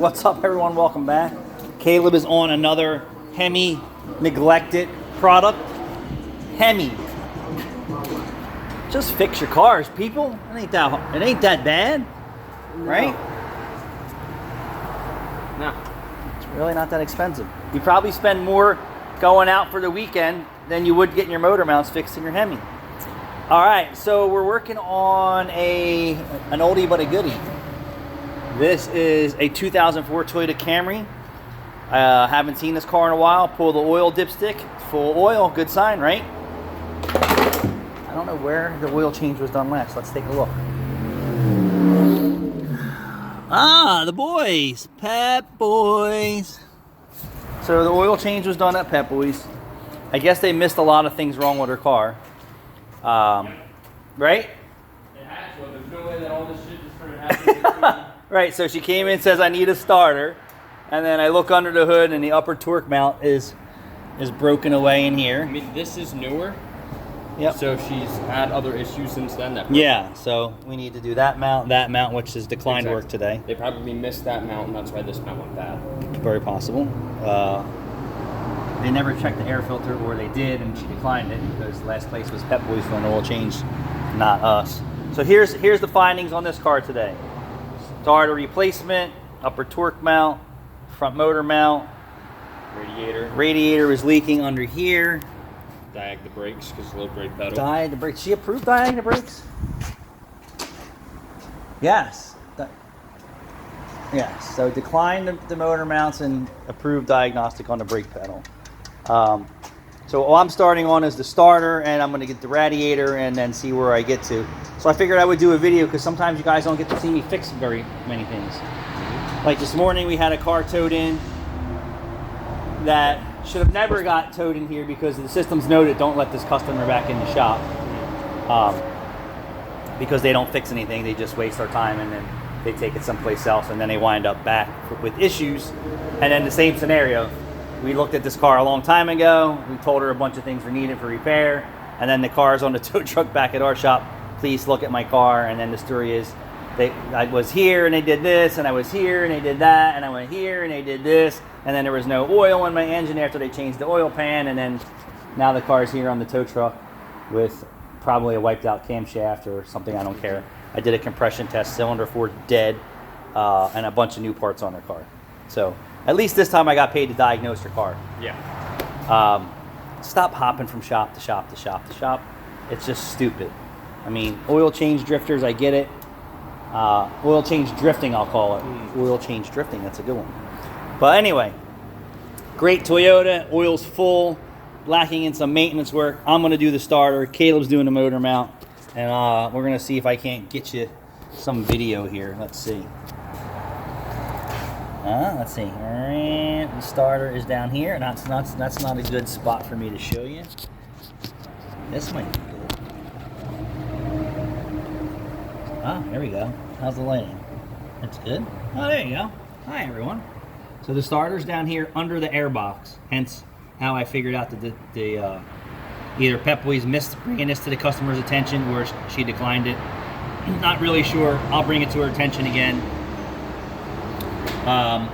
What's up, everyone? Welcome back. Caleb is on another Hemi neglected product. Hemi. Just fix your cars, people. It ain't that bad, right? No. It's really not that expensive. You probably spend more going out for the weekend than you would getting your motor mounts fixed in your Hemi. All right, so we're working on an oldie but a goodie. This is a 2004 Toyota Camry. Haven't seen this car in a while. Pull the oil dipstick. Full oil, good sign, right? I don't know where the oil change was done last. Let's take a look. Ah, the boys. Pep Boys. So the oil change was done at Pep Boys. I guess they missed a lot of things wrong with her car. Right? It had to. There's no way that all this shit just started happening. Right, so she came in and says, I need a starter. And then I look under the hood and the upper torque mount is broken away in here. I mean, this is newer. Yep. So she's had other issues since then. Yeah, so we need to do that mount, which is declined work today. They probably missed that mount, and that's why this mount went bad. Very possible. They never checked the air filter, or they did, and she declined it because last place was Pep Boys for an oil change, not us. So here's the findings on this car today. Starter replacement, upper torque mount, front motor mount. Radiator is leaking under here. Diag the brakes because low brake pedal. Diag the brakes. She approved diag the brakes? Yes. Yes. So declined the motor mounts and approved diagnostic on the brake pedal. So all I'm starting on is the starter, and I'm going to get the radiator and then see where I get to. So I figured I would do a video because sometimes you guys don't get to see me fix very many things. Like this morning we had a car towed in that should have never got towed in here because the system's noted don't let this customer back in the shop. Because they don't fix anything, they just waste our time and then they take it someplace else and then they wind up back with issues. And then the same scenario. We looked at this car a long time ago. We told her a bunch of things were needed for repair. And then the car's on the tow truck back at our shop. Please look at my car. And then the story is, I was here and they did this, and I was here and they did that, and I went here and they did this. And then there was no oil in my engine after they changed the oil pan. And then now the car's here on the tow truck with probably a wiped out camshaft or something, I don't care. I did a compression test, cylinder 4 dead, and a bunch of new parts on her car. So at least this time I got paid to diagnose her car. Yeah. Stop hopping from shop to shop to shop to shop. It's just stupid. I mean, oil change drifters, I get it. Oil change drifting, I'll call it. Oil change drifting, that's a good one. But anyway, great Toyota, oil's full, lacking in some maintenance work. I'm going to do the starter. Caleb's doing the motor mount. And we're going to see if I can't get you some video here. Let's see. Let's see. And the starter is down here. That's not a good spot for me to show you. This might be good. There we go. How's the lighting? That's good. Oh, there you go. Hi, everyone. So the starter's down here under the air box. Hence how I figured out that either Pep Boys missed bringing this to the customer's attention or she declined it. Not really sure. I'll bring it to her attention again. I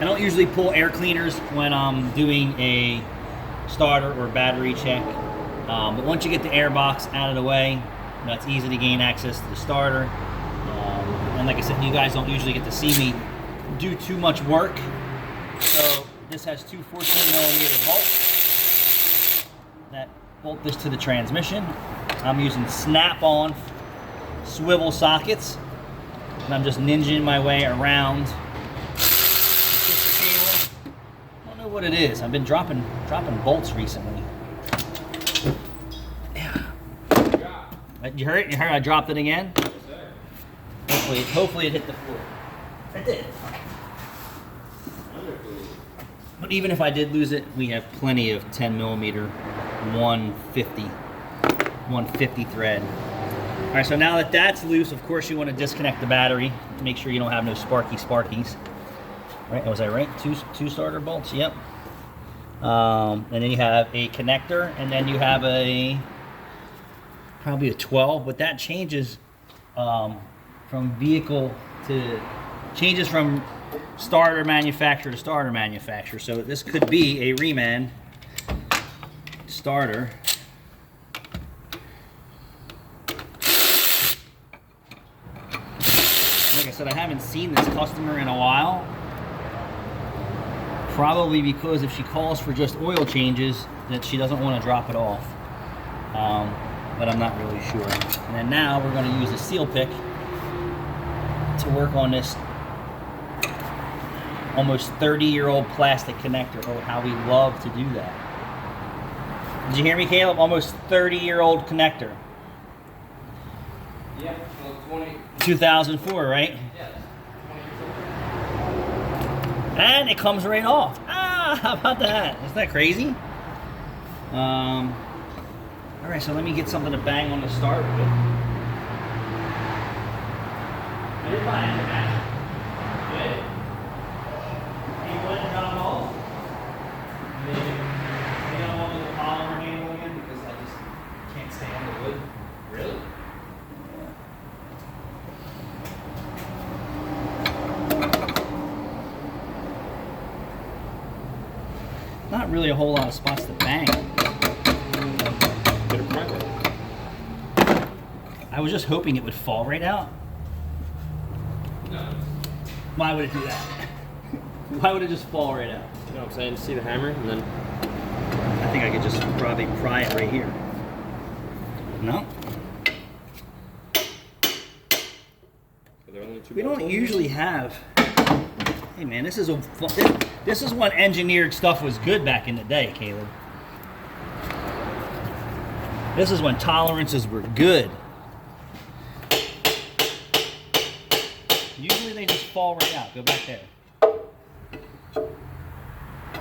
don't usually pull air cleaners when I'm doing a starter or battery check. But once you get the air box out of the way, it's easy to gain access to the starter. And like I said, you guys don't usually get to see me do too much work. So this has two 14mm bolts that bolt this to the transmission. I'm using snap-on swivel sockets, and I'm just ninjaing my way around. I don't know what it is. I've been dropping bolts recently. Yeah. You heard it? You heard I dropped it again? Hopefully it hit the floor. It did. But even if I did lose it, we have plenty of 10mm 150 thread. All right, so now that that's loose, of course you want to disconnect the battery to make sure you don't have no sparkies. Right, was I right? Two starter bolts, yep. And then you have a connector, and then you have probably a 12, but that changes from vehicle to, changes from starter manufacturer to starter manufacturer. So this could be a Reman starter. Like I said, I haven't seen this customer in a while. Probably because if she calls for just oil changes, that she doesn't want to drop it off. But I'm not really sure. And then now we're going to use a seal pick to work on this almost 30-year-old plastic connector. Oh, how we love to do that. Did you hear me, Caleb? Almost 30-year-old connector. Yeah, well, 20. 2004, right? Yeah, 20 years old. And it comes right off. Ah, how about that? Isn't that crazy? All right, so let me get something to bang on the starter with. I did find it, man. Good. Any wood and drum balls? Maybe I don't want the polymer handle again because I just can't stand the wood. Really? Not really a whole lot of spots to bang. Bit of Prybar. I was just hoping it would fall right out. No. Why would it do that? Why would it just fall right out? You know what I'm saying? See the hammer and then. I think I could just probably pry it right here. No? Are there only two We bolts don't on usually have. Hey man, this is when engineered stuff was good back in the day, Caleb. This is when tolerances were good. Usually they just fall right out. Go back there.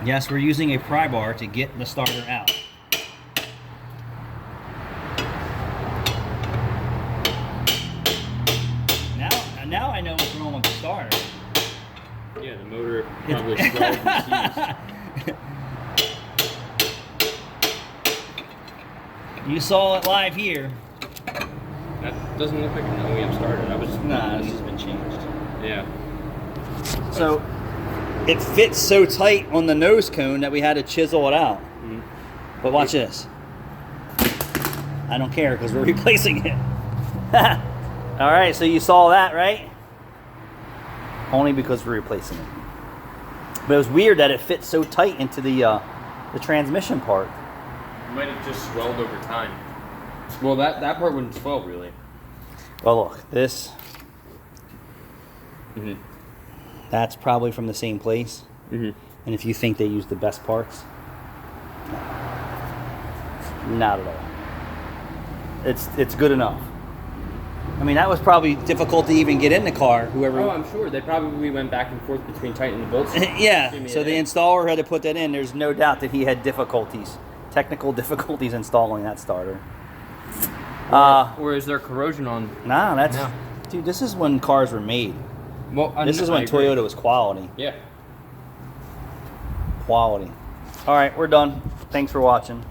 Yes, we're using a pry bar to get the starter out. Now I know what's wrong with the starter. Yeah, the motor probably swelled and seized. You saw it live here. That doesn't look like an OEM starter. That was Nah, this has been changed. Yeah. So it fits so tight on the nose cone that we had to chisel it out. Mm-hmm. But watch this. I don't care because we're replacing it. All right, so you saw that, right? Only because we're replacing it. But it was weird that it fit so tight into the transmission part. It might have just swelled over time. Well, that part wouldn't swell really. Well, look, this. Mm-hmm. That's probably from the same place. Mm-hmm. And if you think they use the best parts, no. Not at all. It's good enough. I mean, that was probably difficult to even get in the car. Whoever. Oh, I'm sure they probably went back and forth between tightening the bolts. Yeah. So the installer had to put that in. There's no doubt that he had difficulties, technical difficulties installing that starter. Or is there corrosion on? Nah, that's No. dude. This is when cars were made. Well, This is when Toyota was quality. Yeah. Quality. All right, we're done. Thanks for watching.